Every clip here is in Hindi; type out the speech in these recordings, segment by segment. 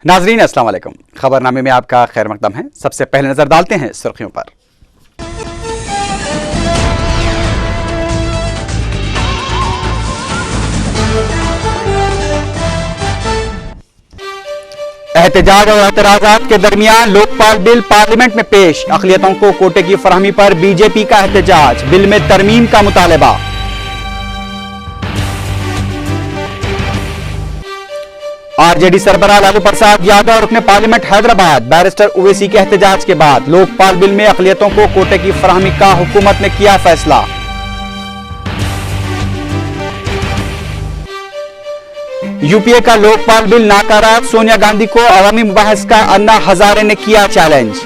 नाजरीन अस्सलाम वालेकुम। खबरनामे में आपका खैर मकदम है। सबसे पहले नजर डालते हैं सुर्खियों पर। एहतजाज और एतराजात के दरमियान लोकपाल बिल पार्लियामेंट में पेश। अक़लियतों को कोटे की फराहमी पर बीजेपी का एहतजाज। बिल में तरमीम का मुतालबा। आरजेडी सरबराह लालू प्रसाद यादव रुकने पार्लियामेंट हैदराबाद। बैरिस्टर ओवैसी के एहतजाज के बाद लोकपाल बिल में अक़लियतों को कोटे की फराहमी का हुकूमत ने किया फैसला। यूपीए का लोकपाल बिल नाकारा। सोनिया गांधी को अवामी मुबाहिस का अन्ना हजारे ने किया चैलेंज।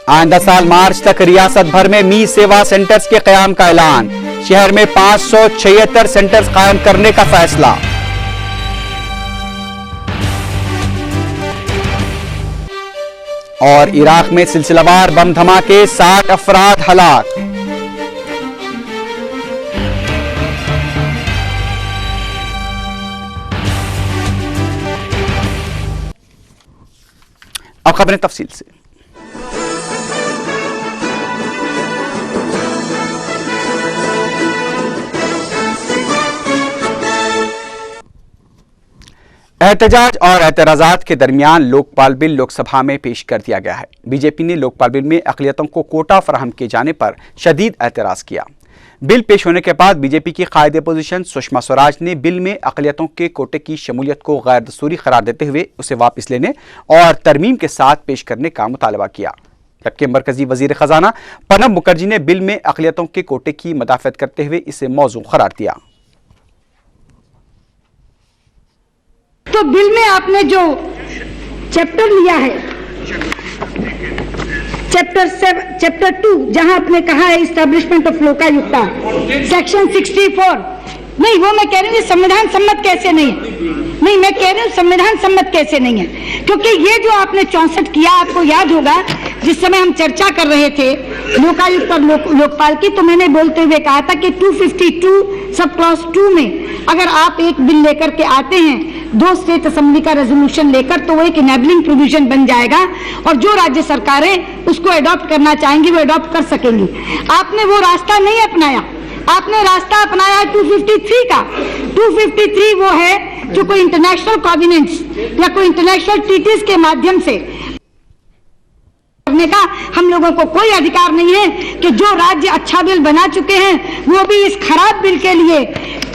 आइंदा साल मार्च तक रियासत भर में मी सेवा सेंटर्स के कयाम का ऐलान। शहर में 576 सेंटर्स कायम करने का फैसला। और इराक में सिलसिलावार बम धमाके, 60 अफराद हलाक। अब खबरें तफसील से। एहतजाज और एतराजात के दरमियान लोकपाल बिल लोकसभा में पेश कर दिया गया है। बीजेपी ने लोकपाल बिल में अक़लियतों को कोटा फराहम किए जाने पर शदीद एतराज किया। बिल पेश होने के बाद बीजेपी की कायदे पोजीशन सुषमा स्वराज ने बिल में अक़लियतों के कोटे की शमूलियत को गैर दस्तूरी करार देते हुए उसे वापस लेने और तरमीम के साथ पेश करने का मुतालबा किया। जबकि मरकजी वजीर खजाना प्रणब मुखर्जी ने बिल में अक़लियतों के कोटे की मदाफ़त करते हुए इसे मौजू करार दिया। तो बिल में आपने जो चैप्टर लिया है, चैप्टर 2, जहां आपने कहा है इस्टेब्लिशमेंट ऑफ लोकायुक्ता, सेक्शन 64, नहीं वो मैं कह रही हूँ संविधान सम्मत कैसे नहीं है। नहीं, मैं कह रही हूँ संविधान सम्मत कैसे नहीं है, क्योंकि ये जो आपने 64 किया, आपको याद होगा जिस समय हम चर्चा कर रहे थे लोकायुक्त और लोकपाल की, तो मैंने बोलते हुए कहा था कि 252 सब क्लॉज 2 में अगर आप एक बिल लेकर के आते हैं 2 स्टेट असेंबली का रेजोल्यूशन लेकर, तो वो एक इनेबलिंग प्रोविजन बन जाएगा और जो राज्य सरकारें उसको अडॉप्ट करना चाहेंगी वो अडॉप्ट कर सकेंगी। आपने वो रास्ता नहीं अपनाया, आपने रास्ता अपनाया है 253 का। 253 वो है जो कोई इंटरनेशनल कॉन्वेनेंट्स या कोई इंटरनेशनल ट्रीटीज के माध्यम से करने का हम लोगों को कोई अधिकार नहीं है कि जो राज्य अच्छा बिल बना चुके हैं वो भी इस खराब बिल के लिए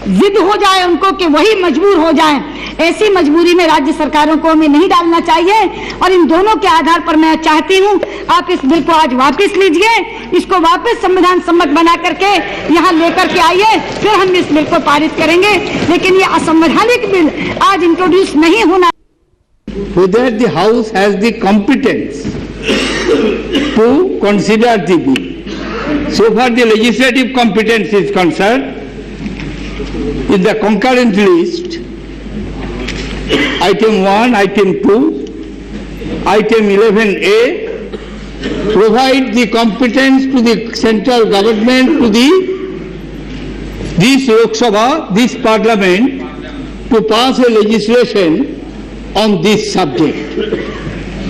जिद हो जाए उनको कि वही मजबूर हो जाएं। ऐसी मजबूरी में राज्य सरकारों को हमें नहीं डालना चाहिए और इन दोनों के आधार पर मैं चाहती हूं आप इस बिल को आज वापस लीजिए, इसको वापस संविधान सम्मत बना करके यहाँ लेकर के आइए, फिर हम इस बिल को पारित करेंगे। लेकिन ये असंवैधानिक बिल आज इंट्रोड्यूस नहीं होना। Whether the House has the competence to consider the bill. So far the legislative competence is concerned, in the concurrent list, item 1, item 2, item 11A, provide the competence to the central government, to this Lok Sabha, this parliament, to pass a legislation on this subject.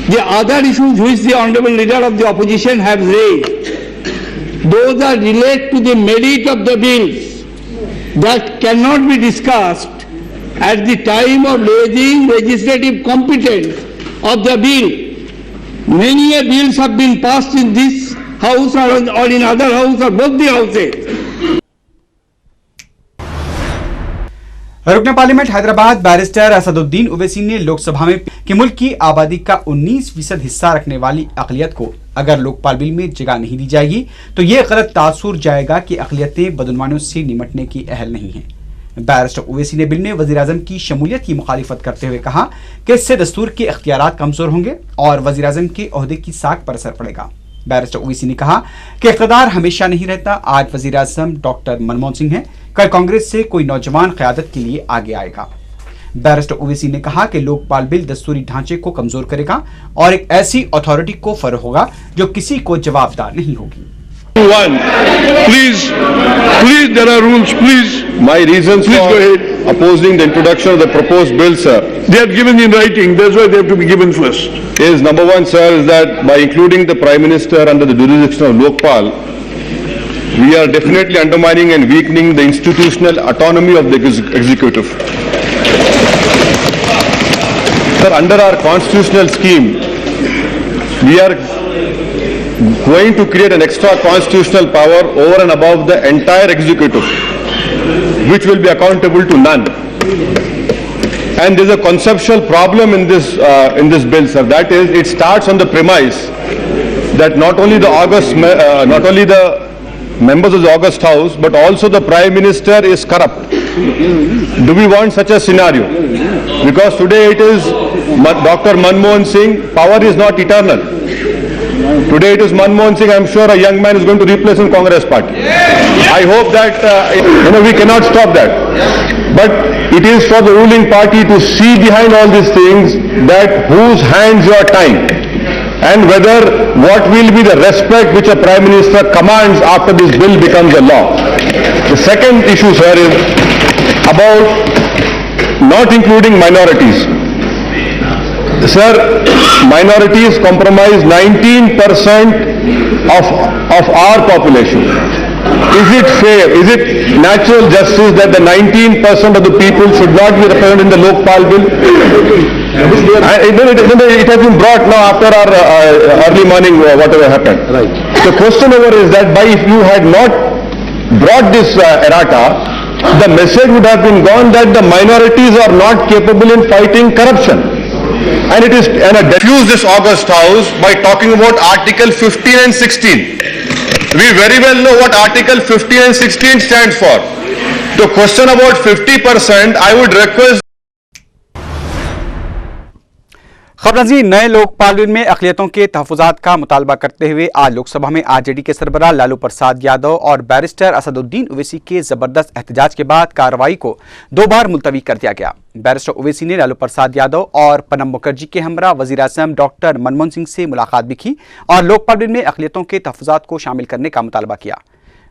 The other issues which the honorable leader of the opposition have raised, those are related to the merit of the bills that cannot be discussed at the time of raising legislative competence of the bill. Many bills have been passed in this house or in other house or both the houses. रुकने पार्लियामेंट हैदराबाद बैरिस्टर असदुद्दीन ओवैसी ने लोकसभा में कि मुल्क की आबादी का 19% हिस्सा रखने वाली अक़लियत को अगर लोकपाल बिल में जगह नहीं दी जाएगी तो यह गलत तासुर जाएगा कि अक़लियतें बदनुमानियों से निमटने की अहल नहीं हैं। बैरिस्टर ओवैसी ने बिल में वज़ीर-ए-आज़म की शमूलियत की मुखालिफत करते हुए कहा कि इससे दस्तूर के इख्तियारात कमजोर होंगे और वज़ीर-ए-आज़म के ओहदे की साख पर असर पड़ेगा। बैरिस्टर ओवैसी ने कहा कि इक़्तिदार हमेशा नहीं रहता। आज वज़ीर-ए-आज़म डॉक्टर मनमोहन सिंह हैं, कल कांग्रेस से कोई नौजवान क़यादत के लिए आगे आएगा। बैरिस्टर ओवैसी ने कहा कि लोकपाल बिल दस्तूरी ढांचे को कमजोर करेगा और एक ऐसी अथॉरिटी को फरोग होगा जो किसी को जवाबदार नहीं होगी। One, please, there are rules, please. My reasons Please for go ahead. opposing the introduction of the proposed bill, sir, They are given in writing, that's why they have to be given first. is number one, sir, is that by including the Prime Minister under the jurisdiction of Lokpal, we are definitely undermining and weakening the institutional autonomy of the executive. Sir, under our constitutional scheme, we are going to create an extra constitutional power over and above the entire executive, which will be accountable to none. And there's a conceptual problem in this bill, sir. That is, it starts on the premise that not only the members of the August House, but also the Prime Minister is corrupt. Do we want such a scenario? Because today it is Dr. Manmohan Singh. Power is not eternal. Today it is Manmohan Singh. I'm sure a young man is going to replace in Congress party. I hope that we cannot stop that. But it is for the ruling party to see behind all these things that whose hands you are tying, and whether what will be the respect which a Prime Minister commands after this bill becomes a law. The second issue, sir, is about not including minorities. Sir, minorities comprise 19% of our population. Is it fair, is it natural justice that the 19% of the people should not be represented in the Lokpal bill? It has been brought now after our early morning, whatever happened. Right. The question over is that if you had not brought this errata, the message would have been gone that the minorities are not capable in fighting corruption. And I diffuse this August House by talking about Article 15 and 16. We very well know what Article 15 and 16 stands for. The question about 50%, I would request. खबरनजीर नए लोकपाल बिल में अक़लियतों के तहफ़्फ़ुज़ात का मुतालबा करते हुए आज लोकसभा में आरजेडी के सरबराह लालू प्रसाद यादव और बैरिस्टर असदुद्दीन ओवैसी के ज़बरदस्त एहतजाज के बाद कार्रवाई को 2 बार मुलतवी कर दिया गया। बैरिस्टर ओवैसी ने लालू प्रसाद यादव और प्रणब मुखर्जी के हमरा वज़ीर आज़म डॉक्टर मनमोहन सिंह से मुलाकात भी की और लोकपाल बिल में अक़लियतों के तहफ़्फ़ुज़ात को शामिल करने का मुतालबा किया।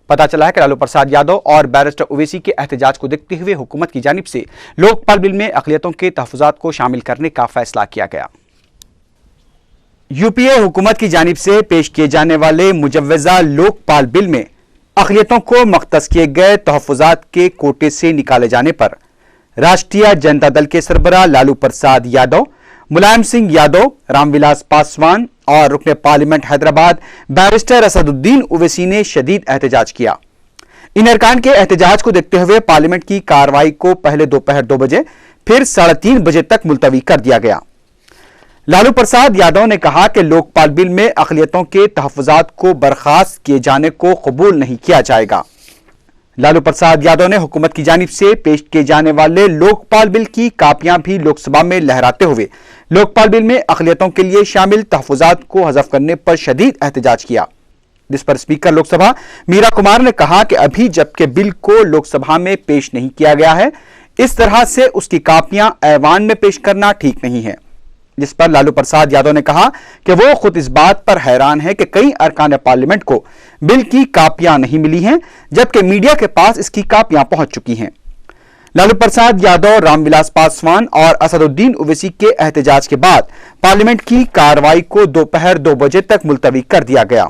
पता चला है कि लालू प्रसाद यादव और बैरिस्टर ओवैसी के एहतजाज को देखते हुए हुकूमत की जानिब से लोकपाल बिल में अक़लियतों के तहफ़्फ़ुज़ात को शामिल करने का फैसला किया गया। यूपीए हुकूमत की जानिब से पेश किए जाने वाले मुजव्वज़ा लोकपाल बिल में अक़लियतों को मख्तस किए गए तहफ़्फ़ुज़ात के कोटे से निकाले जाने पर राष्ट्रीय जनता दल के सरबराह लालू प्रसाद यादव, मुलायम सिंह यादव, रामविलास पासवान और रुकने पार्लियामेंट हैदराबाद बैरिस्टर असदुद्दीन ओवैसी ने शदीद एहतजाज किया। इन अरकान के एहतजाज को देखते हुए पार्लियामेंट की कार्रवाई को पहले दोपहर 2 बजे फिर 3:30 बजे तक मुलतवी कर दिया गया। लालू प्रसाद यादव ने कहा कि लोकपाल बिल में अक़लियतों के तहफ़्फ़ुज़ात को बर्खास्त किए जाने को कबूल नहीं किया जाएगा। लालू प्रसाद यादव ने हुकूमत की जानिब से पेश किए जाने वाले लोकपाल बिल की कापियां भी लोकसभा में लहराते हुए लोकपाल बिल में अक़लियतों के लिए शामिल तहफ़्फ़ुज़ात को हज़फ करने पर शदीद एहतजाज किया, जिस पर स्पीकर लोकसभा मीरा कुमार ने कहा कि अभी जबकि बिल को लोकसभा में पेश नहीं किया गया है, इस तरह से उसकी कापियां ऐवान में पेश करना ठीक नहीं है। जिस पर लालू प्रसाद यादव ने कहा कि वो खुद इस बात पर हैरान है कि कई अरकान पार्लियामेंट को बिल की कापियां नहीं मिली हैं, जबकि मीडिया के पास इसकी कापियां पहुंच चुकी हैं। लालू प्रसाद यादव, रामविलास पासवान और असदुद्दीन ओवैसी के एहतजाज के बाद पार्लियामेंट की कार्रवाई को दोपहर 2 बजे तक मुलतवी कर दिया गया।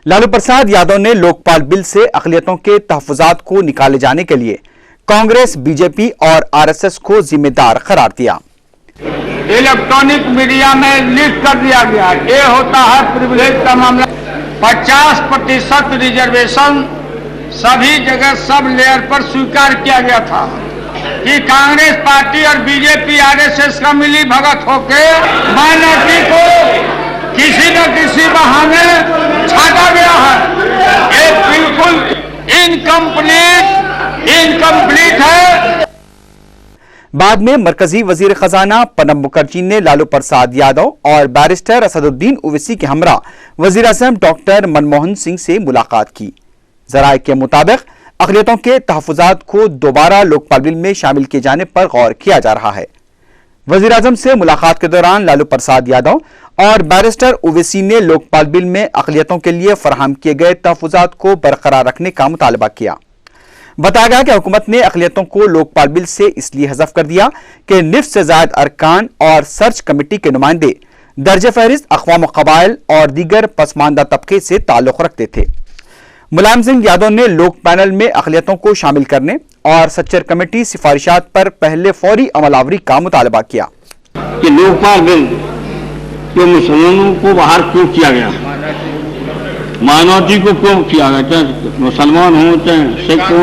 लालू प्रसाद यादव ने लोकपाल बिल से अक़लियतों के तहफ़्फ़ुज़ात को निकाले जाने के लिए कांग्रेस, बीजेपी और आरएसएस को जिम्मेदार करार दिया। इलेक्ट्रॉनिक मीडिया में लीक कर दिया गया। ये होता है प्रिविलेज का मामला। 50% रिजर्वेशन सभी जगह सब लेयर पर स्वीकार किया गया था कि कांग्रेस पार्टी और बीजेपी आरएसएस का मिली भगत होके माइनॉरिटी को किसी न किसी बहाने छाटा गया है। ये बिल्कुल इनकम्प्लीट है। बाद में मरकजी वजीर खजाना प्रणब मुखर्जी ने लालू प्रसाद यादव और बैरिस्टर असदुद्दीन ओवैसी के हमरा वजीर आज़म डॉक्टर मनमोहन सिंह से मुलाकात की। ज़राए के मुताबिक अक़लियतों के तहफ़्फ़ुज़ात को दोबारा लोकपाल बिल में शामिल किए जाने पर गौर किया जा रहा है। वजीर आजम से मुलाकात के दौरान लालू प्रसाद यादव और बैरिस्टर ओवैसी ने लोकपाल बिल में अक़लियतों के लिए फराहम किए गए तहफ़्फ़ुज़ात को बरकरार रखने का मुतालबा किया। बताया गया कि हुकूमत ने अक़लियतों को लोकपाल बिल से इसलिए हज़फ कर दिया कि निफ्स से ज़ायद अरकान और सर्च कमेटी के नुमाइंदे दर्ज फहरिस्त अक़वाम क़बाइल और दीगर पसमानदा तबके से ताल्लुक़ रखते थे। मुलायम सिंह यादव ने लोक पैनल में अक़लियतों को शामिल करने और सच्चर कमेटी सिफारिशात पर पहले फौरी अमलावरी का मुतालबा किया कि लोकपाल बिल जो मुसलमानों को बाहर क्यों किया गया, माइनॉरिटी को क्यों किया गया, चाहे मुसलमान हो चाहे सिख हो,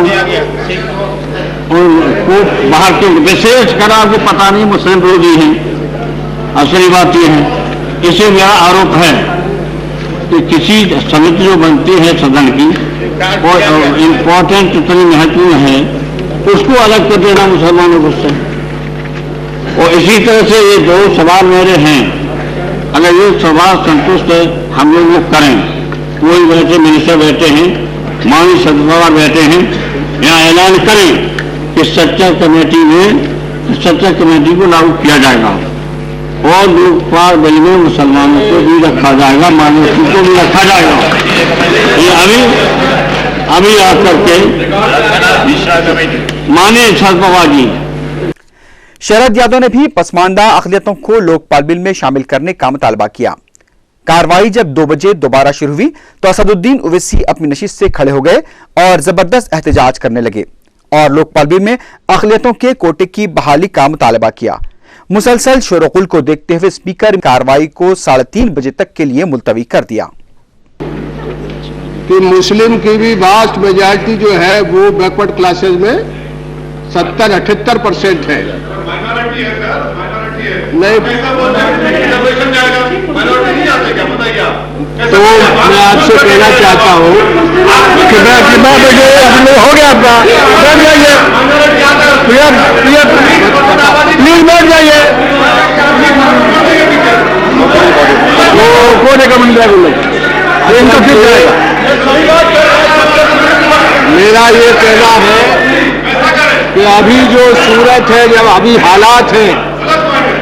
उनको बाहर क्यों, विशेष कर आपको पता नहीं मुस्लिम विरोधी हैं। असली बात यह है, इसे मेरा आरोप है कि किसी समिति जो बनती है सदन की और इम्पोर्टेंट इतनी महत्वपूर्ण है, उसको अलग कर देना मुसलमानों को से। और इसी तरह से ये दो सवाल मेरे हैं, अगर ये सवाल संतुष्ट है हम लोग वो करें। कोई बैठे मिनिस्टर बैठे हैं, माननीय सदस्य बैठे हैं, यहाँ ऐलान करें कि सच्चर कमेटी को लागू किया जाएगा और लोकपाल बिल में मुसलमानों को भी रखा जाएगा, माइनॉरिटी को भी रखा जाएगा। ये अभी आकर के माने शरद पवार जी। शरद यादव ने भी पसमानदा अक़लियतों को लोकपाल बिल में शामिल करने का मुतालबा किया। कार्रवाई जब 2 बजे दोबारा शुरू हुई तो असदुद्दीन ओवैसी अपनी नशिस्त से खड़े हो गए और जबरदस्त एहतजाज करने लगे और लोकपाल बिल में अक़लियतों के कोटे की बहाली का मुतालबा किया। मुसलसल शोरगुल को देखते हुए स्पीकर कार्रवाई को 3:30 बजे तक के लिए मुलतवी कर दिया। कि मुस्लिम की भी वास्ट मेजॉरिटी जो है वो बैकवर्ड क्लासेस में 70-78% है। नहीं तो मैं आपसे कहना चाहता हूँ कि हो गया आपका, बैठ जाइए प्लीज, बैठ जाइए। वो रिकमेंड इनका फिर जाएगा। मेरा ये कहना है कि अभी जो सूरत है, जब अभी हालात हैं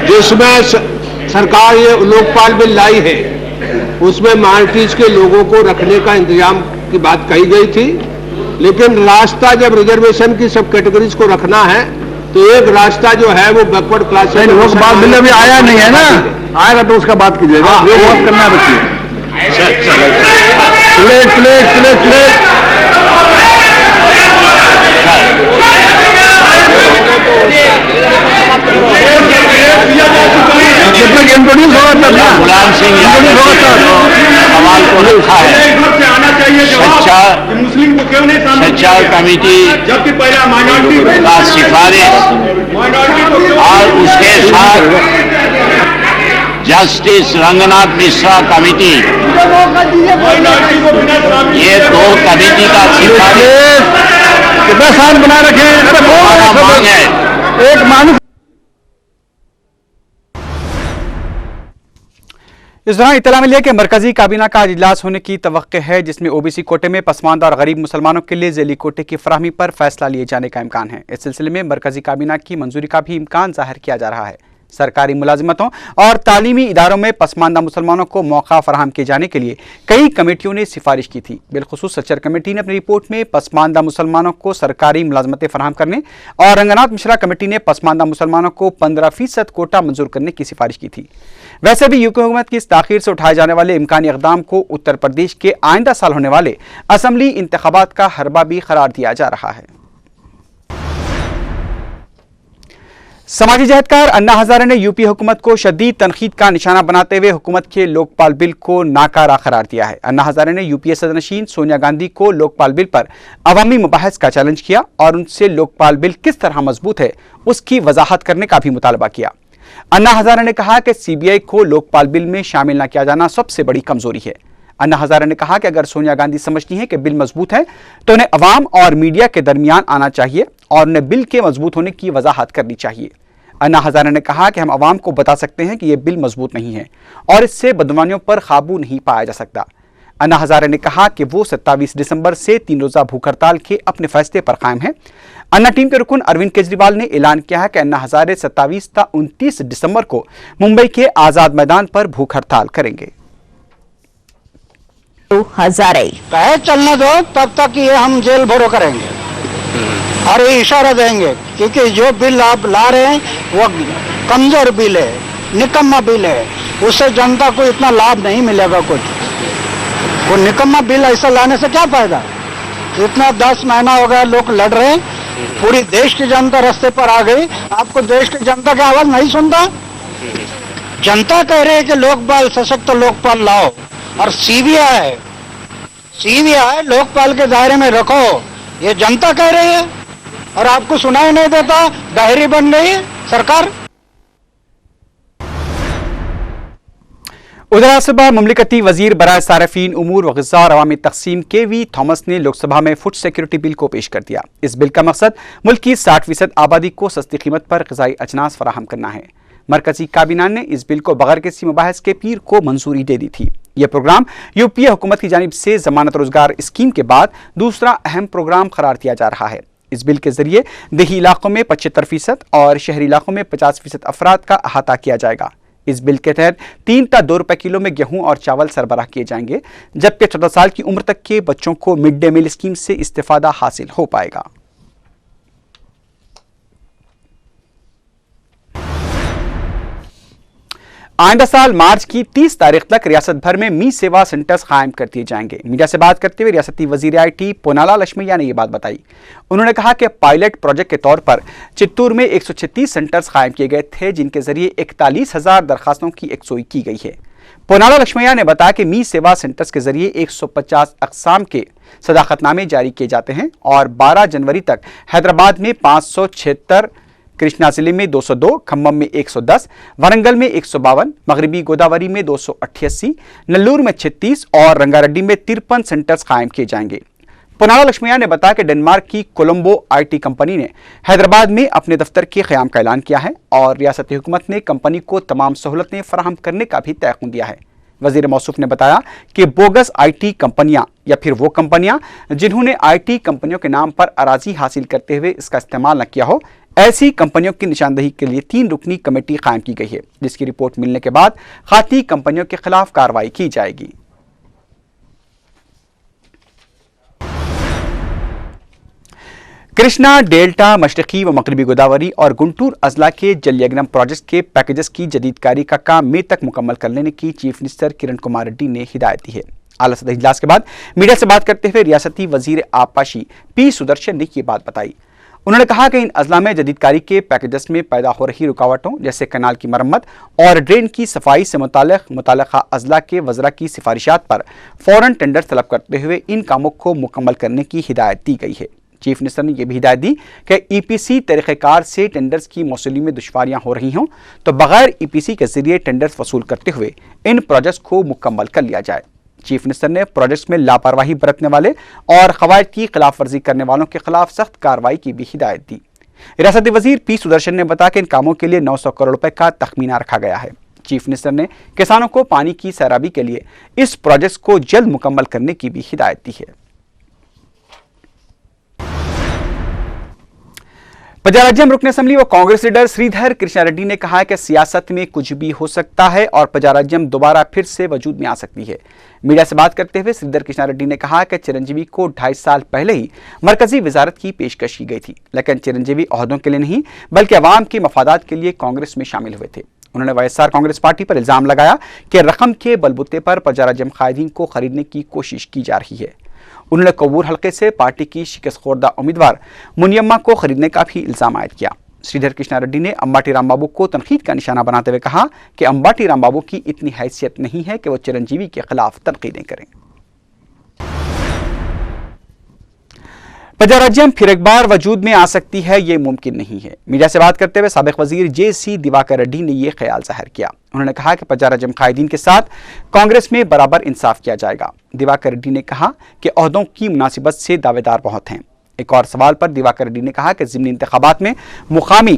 जिसमें सरकार ये लोकपाल बिल लाई है, उसमें माइनॉरिटीज के लोगों को रखने का इंतजाम की बात कही गई थी, लेकिन रास्ता जब रिजर्वेशन की सब कैटेगरीज को रखना है तो एक रास्ता जो है वो बैकवर्ड क्लास है। लोकपाल बिल अभी आया नहीं है ना, आएगा तो उसका बात कीजिएगा। जो बात करना है प्लेट इंट्रोड्यूस होगा तब ना। मुलायम सिंह सवाल को रखा है, सच्चर कमेटी का सिफारिश और उसके साथ जस्टिस रंगनाथ मिश्रा कमेटी, ये 2 कमेटी का सिफारिश कितना साल बना रखे हैं। एक मानुष इस दौरान इत्तला मिली है कि मरकजी काबीना का इजलास होने की तवक्को है, जिसमें ओबीसी कोटे में पसमानदा और गरीब मुसलमानों के लिए ज़ैली कोटे की फराहमी पर फैसला लिए जाने का इम्कान है। इस सिलसिले में मरकजी काबीना की मंजूरी का भी इम्कान जाहिर किया जा रहा है। सरकारी मुलाजिमतों और तालीमी इदारों में पसमानदा मुसलमानों को मौका फराहम किए जाने के लिए कई कमेटियों ने सिफारिश की थी। बिलखुसूस सच्चर कमेटी ने अपनी रिपोर्ट में पसमानदा मुसलमानों को सरकारी मुलाजमतें फराहम करने और रंगनाथ मिश्रा कमेटी ने पसमानदा मुसलमानों को 15% कोटा मंजूर करने की सिफारिश की थी। वैसे भी यूपी हुकूमत की इस ताखीर से उठाए जाने वाले इम्कानी इक़दाम को उत्तर प्रदेश के आइंदा साल होने वाले असम्बली इंतखाबात का हरबा भी करार दिया जा रहा है। समाजी जहदकार अन्ना हजारे ने यूपी हुकूमत को शदीद तनकीद का निशाना बनाते हुए हुकूमत के लोकपाल बिल को नाकारा करार दिया है। अन्ना हजारे ने यूपीए सदरनशीन सोनिया गांधी को लोकपाल बिल पर अवामी मुबाहिस का चैलेंज किया और उनसे लोकपाल बिल किस तरह मजबूत है उसकी वजाहत करने का भी मुतालबा किया। अन्ना हजारे ने कहा कि सीबीआई को लोकपाल बिल में शामिल न किया जाना सबसे बड़ी कमजोरी है। अन्ना हजारे ने कहा कि अगर सोनिया गांधी समझती हैं कि बिल मजबूत है तो उन्हें अवाम और मीडिया के दरमियान आना चाहिए और उन्हें बिल के मजबूत होने की वजाहत करनी चाहिए। अन्ना हजारे ने कहा कि हम अवाम को बता सकते हैं कि यह बिल मजबूत नहीं है और इससे बदमानियों पर काबू नहीं पाया जा सकता। अन्ना हजारे ने कहा कि वो 27 दिसंबर से 3 रोजा भूख हड़ताल के अपने फैसले पर कायम है। अन्ना टीम के रुकन अरविंद केजरीवाल ने ऐलान किया है कि अन्ना हजारे 27 ता 29 दिसंबर को मुंबई के आजाद मैदान पर भूख हड़ताल करेंगे। हजारे कहे चलने दो, तब तक ये हम जेल भरो करेंगे और ये इशारा देंगे, क्योंकि जो बिल आप ला रहे हैं वो कमजोर बिल है, निकम्मा बिल है, उससे जनता को इतना लाभ नहीं मिलेगा। कुछ वो निकम्मा बिल ऐसा लाने से क्या फायदा? इतना 10 महीना हो गया लोग लड़ रहे हैं, पूरी देश की जनता रास्ते पर आ गई, आपको देश की जनता की आवाज नहीं सुनता? जनता कह रही है कि लोकपाल, सशक्त लोकपाल लाओ, और सीबीआई लोकपाल के दायरे में रखो, ये जनता कह रही है और आपको सुनाई नहीं देता। डायरी बन गई सरकार। उधर सुबह मुमलिकती वजीर बराए सारफीन उमूर व ग़िज़ा और अवामी तक़सीम केवी थॉमस ने लोकसभा में फूड सिक्योरिटी बिल को पेश कर दिया। इस बिल का मकसद मुल्क की 60% आबादी को सस्ती कीमत पर ग़िज़ाई अजनास फराहम करना है। मरकजी काबीना ने इस बिल को बगैर किसी मुबाहिस के पीर को मंजूरी दे दी थी। यह प्रोग्राम यूपीए हुकूमत की जानिब से जमानत रोजगार स्कीम के बाद दूसरा अहम प्रोग्राम करार दिया जा रहा है। इस बिल के जरिए देही इलाकों में 75% और शहरी इलाकों में 50% अफराद का अहाता किया जाएगा। इस बिल के तहत 3 ता 2 रुपए किलो में गेहूं और चावल सरबराह किए जाएंगे, जबकि 14 साल की उम्र तक के बच्चों को मिड डे मील स्कीम से इस्तेफादा हासिल हो पाएगा। आइंदा साल मार्च की 30 तारीख तक रियासत भर में मी सेवा सेंटर्स कायम कर दिए जाएंगे। मीडिया से बात करते हुए रियासती वजीर IT पोनाला लक्ष्मैया ने यह बात बताई। उन्होंने कहा कि पायलट प्रोजेक्ट के तौर पर चित्तूर में 136 सेंटर्स कायम किए गए थे, जिनके जरिए 41,000 दरखास्तों की यकसुई की गई है। पोनाला लक्ष्मैया ने बताया कि मी सेवा सेंटर्स के जरिए 150 अक़साम के सदाकतनामे जारी किए जाते हैं और 12 जनवरी तक हैदराबाद में 576, कृष्णा जिले में 202, खम्मम में 110, वारंगल में 152, मगरबी गोदावरी में 288, नल्लूर में 36 और रंगारेड्डी में 53 सेंटर्स कायम किए जाएंगे। पोनाला लक्ष्मैया ने बताया कि डेनमार्क की कोलंबो IT कंपनी ने हैदराबाद में अपने दफ्तर के क़याम का ऐलान किया है और रियासती हुकूमत ने कंपनी को तमाम सहूलतें फराहम करने का भी तयक़ुन दिया है। वजीर मौसूफ ने बताया कि बोगस IT कंपनियां या फिर वो कंपनियां जिन्होंने IT कंपनियों के नाम पर अराजी हासिल करते हुए इसका इस्तेमाल न किया हो, ऐसी कंपनियों की निशानदेही के लिए 3 रुकनी कमेटी कायम की गई है, जिसकी रिपोर्ट मिलने के बाद खाती कंपनियों के खिलाफ कार्रवाई की जाएगी। कृष्णा डेल्टा, मशरकी व मगरबी गोदावरी और गुंटूर अजला के जलयग्नम प्रोजेक्ट के पैकेजेस की जदीदकारी का काम मई तक मुकम्मल कर लेने की चीफ मिनिस्टर किरण कुमार रेड्डी ने हिदायत दी है। आला सतही इजलास के बाद मीडिया से बात करते हुए रियासती वजीर आबपाशी P सुदर्शन ने ये बात बताई। उन्होंने कहा कि इन अजला में जदीदकारी के पैकेजेस में पैदा हो रही रुकावटों जैसे कनाल की मरम्मत और ड्रेन की सफाई से मुताल्लिक़ अजला के वज़रा की सिफारिशात पर फौरन टेंडर तलब करते हुए इन कामों को मुकम्मल करने की हिदायत दी गई है। चीफ मिनिस्टर ने यह भी हिदायत दी कि EPC तरीक़ेकार से टेंडर्स की मौसूली में दुश्वारियां हो रही हों तो बगैर EPC के जरिए टेंडर्स वसूल करते हुए इन प्रोजेक्ट्स को मुकम्मल कर लिया जाए। चीफ मिनिस्टर ने प्रोजेक्ट्स में लापरवाही बरतने वाले और क़वायद की खिलाफ वर्जी करने वालों के खिलाफ सख्त कार्रवाई की भी हिदायत दी। रियासती वजीर P सुदर्शन ने बताया कि इन कामों के लिए 900 करोड़ रुपए का तखमीना रखा गया है। चीफ मिनिस्टर ने किसानों को पानी की सैराबी के लिए इस प्रोजेक्ट को जल्द मुकम्मल करने की भी हिदायत दी है। पजाराज्यम रुकन असम्बली व कांग्रेस लीडर श्रीधर कृष्णा रेड्डी ने कहा कि सियासत में कुछ भी हो सकता है और पजाराज्यम दोबारा फिर से वजूद में आ सकती है। मीडिया से बात करते हुए श्रीधर कृष्णा रेड्डी ने कहा कि चिरंजीवी को 2.5 साल पहले ही मरकजी वजारत की पेशकश की गई थी, लेकिन चिरंजीवी ओहदों के लिए नहीं बल्कि अवाम के मफादात के लिए कांग्रेस में शामिल हुए थे। उन्होंने YSR कांग्रेस पार्टी पर इल्जाम लगाया कि रकम के बलबूते पर पजाराज्यम कायदीन को खरीदने की कोशिश की जा रही है। उन्होंने कबूर हल्के से पार्टी की शिकस्त खुर्दा उम्मीदवार मुनियम्मा को खरीदने का भी इल्जाम आयद किया। श्रीधर कृष्णा रेड्डी ने अंबाटी रामबाबू को तनकीद का निशाना बनाते हुए कहा कि अंबाटी रामबाबू की इतनी हैसियत नहीं है कि वो चिरंजीवी के खिलाफ तनकीदें करें। पजाराज्यम फिर एक बार वजूद में आ सकती है, ये मुमकिन नहीं है। मीडिया से बात करते हुए साबिक वजीर JC दिवाकर रेड्डी ने यह ख्याल जाहिर किया। उन्होंने कहा कि पजाराज्यम कायदीन के साथ कांग्रेस में बराबर इंसाफ किया जाएगा। दिवाकर रेड्डी ने कहा कि ओहदों की मुनासिबत से दावेदार बहुत हैं। एक और सवाल पर दिवाकर रेड्डी ने कहा कि ज़िमनी इंतखाबात में मुकामी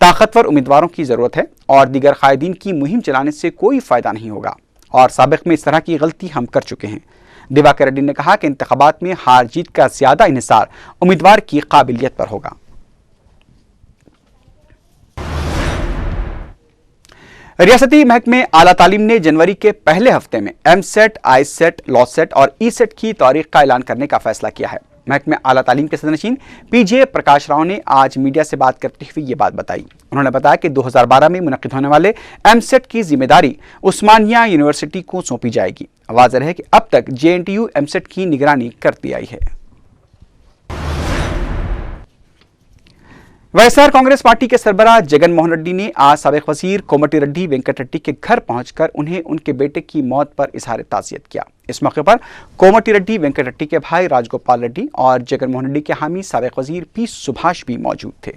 ताकतवर उम्मीदवारों की ज़रूरत है और दीगर कायदीन की मुहिम चलाने से कोई फ़ायदा नहीं होगा और साबिक में इस तरह की गलती हम कर चुके हैं। दिवाकर रेड्डी ने कहा कि इंतखाबात में हार जीत का ज्यादा इन्हिसार उम्मीदवार की काबिलियत पर होगा। रियासती महकमे आला तालीम ने जनवरी के पहले हफ्ते में एमसेट, आईसेट, लॉसेट और ई-सेट की तारीख का ऐलान करने का फैसला किया है। महकमे आला तालीम के सदनशीन पीजे प्रकाश राव ने आज मीडिया से बात करते हुए ये बात बताई। उन्होंने बताया कि 2012 में मुनक्किद होने वाले एमसेट की जिम्मेदारी उस्मानिया यूनिवर्सिटी को सौंपी जाएगी। वाज़ेह है कि अब तक JNTU एमसेट की निगरानी करती आई है। वाईएसआर कांग्रेस पार्टी के सरबराह जगन मोहन रेड्डी ने आज साबिक वजीर कोमटी रेड्डी वेंकट रेड्डी के घर पहुंचकर उन्हें उनके बेटे की मौत पर इजहार ताज़ियत किया। इस मौके पर कोमटी रेड्डी वेंकट रेड्डी के भाई राजगोपाल रेड्डी और जगन मोहन रेड्डी के हामी साबिक वजीर पी सुभाष भी मौजूद थे।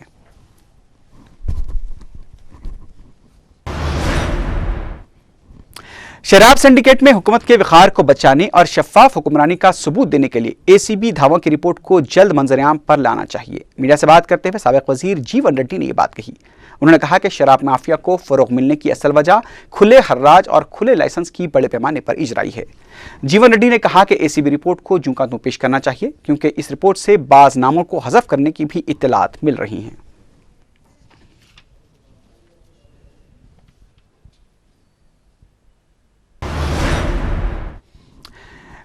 शराब सिंडिकेट में हुकूमत के विखार को बचाने और शफाफ हुक्मरानी का सबूत देने के लिए ACB धावा की रिपोर्ट को जल्द मंजर-ए-आम पर लाना चाहिए। मीडिया से बात करते हुए साबिक वजीर जीवन रेड्डी ने यह बात कही। उन्होंने कहा कि शराब माफिया को फरोग मिलने की असल वजह खुले हर्राज और खुले लाइसेंस की बड़े पैमाने पर इजराई है। जीवन रेड्डी ने कहा कि ACB रिपोर्ट को जूं का तूं पेश करना चाहिए क्योंकि इस रिपोर्ट से बाज नामों को हज़फ करने की भी इत्तलात मिल रही हैं।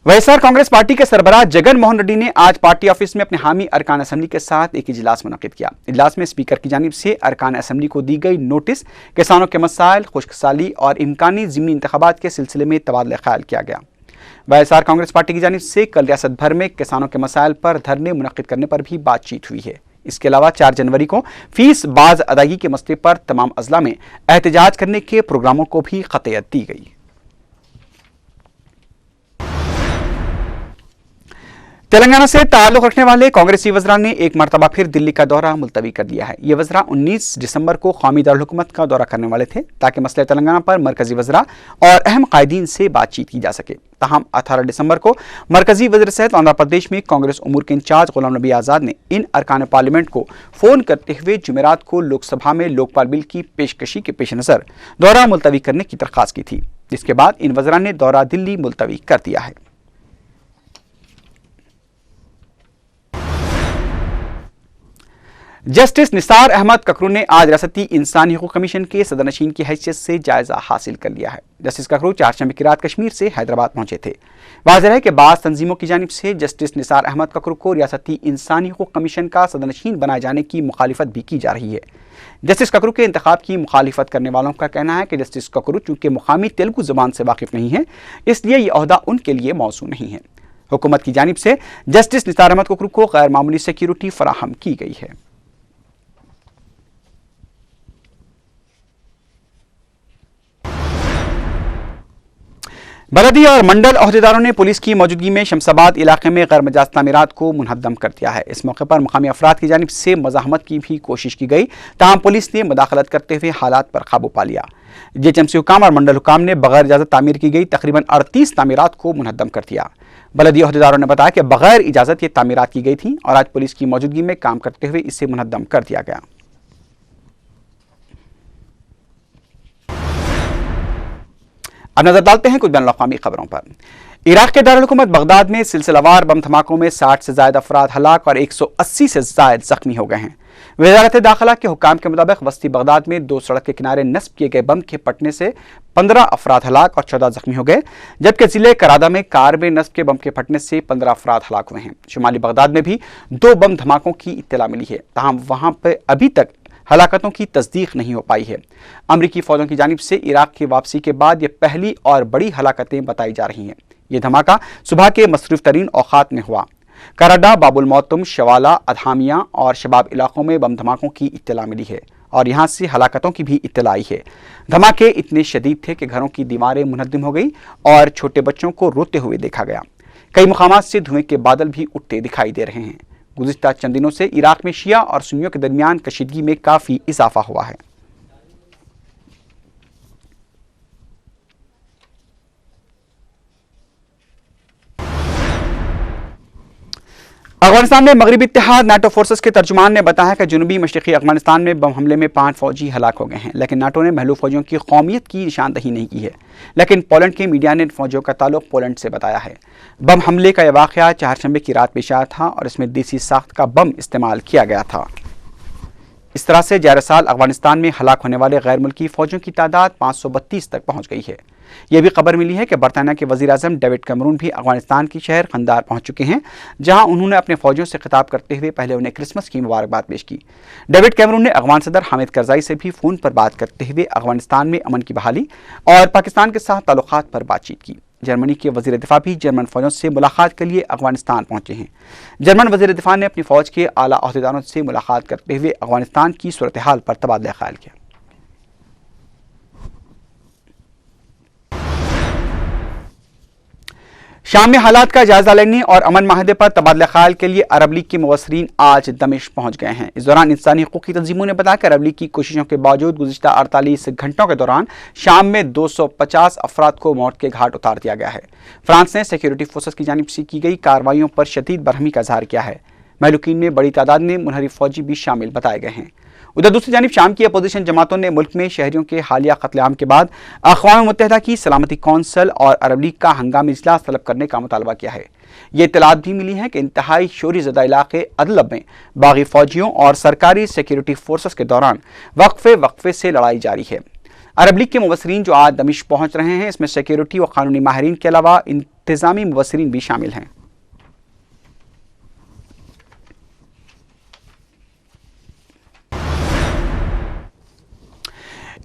वाईएसआर कांग्रेस पार्टी के सरबराह जगन मोहन रेड्डी ने आज पार्टी ऑफिस में अपने हामी अरकान असेंबली के साथ एक इजलास मुनक्किद किया। इजलास में स्पीकर की जानिब से अरकान असेंबली को दी गई नोटिस, किसानों के मसाइल, खुश्कसाली और इम्कानी ज़िमनी इंतखाबात के सिलसिले में तबादला ख्याल किया गया। वाईएसआर कांग्रेस पार्टी की जानिब से कल रियासत भर में किसानों के मसाइल पर धरने मुनक्किद करने पर भी बातचीत हुई है। इसके अलावा 4 जनवरी को फीस बाज अदायगी के मसले पर तमाम अजला में एहतजाज करने के प्रोग्रामों को भी खतियत दी गई। तेलंगाना से ताल्लुक रखने वाले कांग्रेसी वज़रा ने एक मरतबा फिर दिल्ली का दौरा मुलतवी कर दिया है। ये वज़रा 19 दिसंबर को कौमी दारुल-हुकूमत का दौरा करने वाले थे ताकि मसले तेलंगाना पर मरकजी वज़रा और अहम कायदीन से बातचीत की जा सके। ताहम 18 दिसंबर को मरकजी वज़ीर सहित आंध्र प्रदेश में कांग्रेस उमूर के इंचार्ज गुलाम नबी आज़ाद ने इन अरकान पार्लियामेंट को फ़ोन करते हुए जुमेरात को लोकसभा में लोकपाल बिल की पेशकशी के पेश नज़र दौरा मुलतवी करने की दरख्वास्त की थी, जिसके बाद इन वज़रा ने दौरा दिल्ली मुलतवी कर दिया है। जस्टिस निसार अहमद ककरू ने आज रियासती इंसानी हकूक़ कमीशन के सदरनशीन की हैसियत से जायजा हासिल कर लिया है। जस्टिस ककरू चारशंबे की रात कश्मीर से हैदराबाद पहुंचे थे। वाज़ेह है कि बाज़ तंजीमों की जानिब से जस्टिस निसार अहमद ककरू को रियासती इंसानी हकूक़ कमीशन का सदरनशीन बनाए जाने की मुखालिफत भी की जा रही है। जस्टिस ककरू के इंतखाब की मुखालिफत करने वालों का कहना है कि जस्टिस ककरू चूंकि मुकामी तेलुगु ज़बान से वाकिफ नहीं है, इसलिए यह ओहदा उनके लिए मौजू नहीं है। हुकूमत की जानिब से जस्टिस निसार अहमद ककरू को गैर मामूली सिक्योरिटी फराहम की गई है। बलदी और मंडल अहदेदारों ने पुलिस की मौजूदगी में शमसाबाद इलाके में गैर मजाज तामीरात को मुनहद्दम कर दिया है। इस मौके पर मुकामी अफराद की जानिब से मज़ाहमत की भी कोशिश की गई, ताहम पुलिस ने मुदाखलत करते हुए हालात पर काबू पा लिया। JHMC हुकाम और मंडल हुकाम ने बगैर इजाज़त तामीर की गई तकरीबन 38 तामीरात को मुनहद्दम कर दिया। बलदी अहदेदारों ने बताया कि बगैर इजाज़त ये तामीरात की गई थी और आज पुलिस की मौजूदगी में काम करते हुए इसे मुनहद्दम कर दिया गया। अब नजर डालते हैं कुछ बैनुल-अक़वामी खबरों पर। इराक के दारुल-हुकूमत बगदाद में सिलसिलावार बम धमाकों में 60 से ज़ायद अफराद हलाक और 180 से ज़ायद जख्मी हो गए हैं। वज़ारत दाखिला के हुकाम के मुताबिक वस्ती बगदाद में 2 सड़क के किनारे नस्ब किए गए बम के फटने से 15 अफराद हलाक और 14 जख्मी हो गए, जबकि जिले करादा में कार में नस्ब के बम के फटने से 15 अफराद हलाक हुए हैं। शुमाली बगदाद में भी 2 बम धमाकों की इत्तला मिली है, ताहम वहां पर अभी तक हलाकतों की तस्दीक नहीं हो पाई है। अमरीकी फौजों की जानिब से इराक की वापसी के बाद ये पहली और बड़ी हलाकतें बताई जा रही हैं। ये धमाका सुबह के मसरूफ तरीन औकात में हुआ। कराडा, बाबुल मौतुम, शवाला, अदहामिया और शबाब इलाकों में बम धमाकों की इत्तला मिली है और यहाँ से हलाकतों की भी इत्तला आई है। धमाके इतने शदीद थे कि घरों की दीवारें मुनहद्दिम हो गई और छोटे बच्चों को रोते हुए देखा गया। कई मुकामात से धुएं के बादल भी उठते दिखाई दे रहे हैं। गुज़िश्ता चंद दिनों से इराक में शिया और सुन्नियों के दरमियान कशीदगी में काफ़ी इजाफा हुआ है। अफगानिस्तान में मगरबी इत्तेहाद नाटो फोर्सेस के तर्जुमान ने बताया कि जनूबी मशरक़ी अफगानिस्तान में बम हमले में 5 फौजी हलाक हो गए हैं, लेकिन नाटो ने महलूक फौजियों की कौमियत की निशानदही नहीं की है। लेकिन पोलैंड के मीडिया ने फौजियों का ताल्लुक पोलैंड से बताया है। बम हमले का यह वाक़या चारशंबे की रात पेश आया था और इसमें देसी साख्त का बम इस्तेमाल किया गया था। इस तरह से जारी साल अफगानिस्तान में हलाक होने वाले गैर मुल्की फौजियों की तादाद 532 तक पहुंच गई है। यह भी खबर मिली है कि बरतानिया के वज़ीर आज़म डेविड कैमरून भी अफगानिस्तान की शहर खंदार पहुंच चुके हैं, जहां उन्होंने अपने फौजियों से खिताब करते हुए पहले उन्हें क्रिसमस की मुबारकबाद पेश की। डेविड कैमरून ने अफगान सदर हामिद करजाई से भी फ़ोन पर बात करते हुए अफगानिस्तान में अमन की बहाली और पाकिस्तान के साथ ताल्लुकात पर बातचीत की। जर्मनी के वज़ीर दिफा भी जर्मन फौजों से मुलाकात के लिए अफगानिस्तान पहुंचे हैं। जर्मन वज़ीर दिफा ने अपनी फ़ौज के आला अहदेदारों से मुलाकात करते हुए अफगानिस्तान की सूरत हाल पर तबादला ख्याल किया। शाम में हालात का जायजा लेने और अमन माहदे पर तबादला ख्याल के लिए अरब लीग के मुबस्सरीन आज दमिश्क पहुंच गए हैं। इस दौरान इंसानी हकूक़ की तंजीमों ने बताया कि अरब लीग की कोशिशों के बावजूद गुज़िश्ता 48 घंटों के दौरान शाम में 250 अफराद को मौत के घाट उतार दिया गया है। फ्रांस ने सिक्योरिटी फोर्सेस की जानिब से की गई कार्रवाइयों पर शदीद बरहमी का इज़हार किया है। महलूकीन में बड़ी तादाद में मुनहरिफ फौजी भी शामिल बताए गए हैं। उधर दूसरी जानिब शाम की अपोजिशन जमातों ने मुल्क में शहरियों के हालिया कत्लेआम के बाद अक़वाम मुत्तहिदा की सलामती कौंसल और अरब लीग का हंगामी इजलास तलब करने का मुतालबा किया है। ये इत्तलात भी मिली है कि इंतहाई शोरी ज़दा इलाके अदलब में बागी फौजियों और सरकारी सिक्योरिटी फोर्सेस के दौरान वक्फे से लड़ाई जारी है। अरब लीग के मुबस्सरीन जो आज दमिश्क पहुंच रहे हैं, इसमें सिक्योरिटी व कानूनी माहिरीन के अलावा इंतजामी मुबस्सरीन भी शामिल हैं।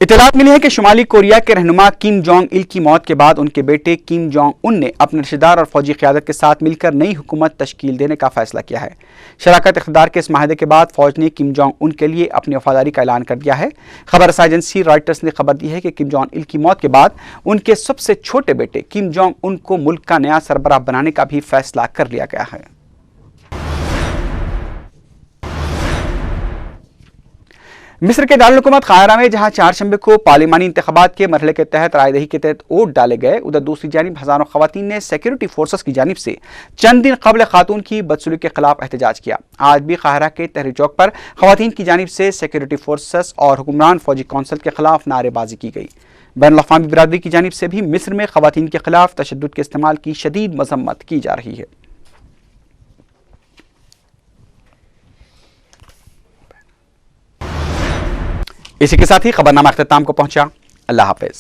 इत्तलात मिली है कि शुमाली कोरिया के रहनुमा किम जोंग इल की मौत के बाद उनके बेटे किम जोंग उन ने अपने रिश्तेदार और फौजी क़यादत के साथ मिलकर नई हुकूमत तश्कील देने का फैसला किया है। शराकत इख्तियार के इस माहदे के बाद फौज ने किम जोंग उन के लिए अपनी वफादारी का ऐलान कर दिया है। खबर रसाई एजेंसी रॉयटर्स ने खबर दी है कि किम जोंग इल की मौत के बाद उनके सबसे छोटे बेटे किम जोंग उन को मुल्क का नया सरबराह बनाने का भी फैसला कर लिया गया है। मिस्र के दारुल हुकूमत कायरा में जहां चारशंबे को पार्लिमानी इंतखाबात के मरहले के तहत रायदही के तहत वोट डाले गए, उधर दूसरी जानिब हजारों खवातीन ने सिक्योरिटी फोर्सेस की जानिब से चंद दिन कबल खातून की बदसलूकी के खिलाफ एहतजाज किया। आज भी काहिरा के तहरीर चौक पर खवातीन की जानिब से सिक्योरिटी फोर्सेस और हुक्मरान फौजी कौंसिल के खिलाफ नारेबाजी की गई। बैनुल-अक़वामी बिरादरी की जानिब से भी मिस्र में खवातीन के खिलाफ तशद्दुद के इस्तेमाल की शदीद मजम्मत की जा रही है। इसी के साथ ही खबरनामा अख्ताम को पहुंचा। अल्लाह हाफिज।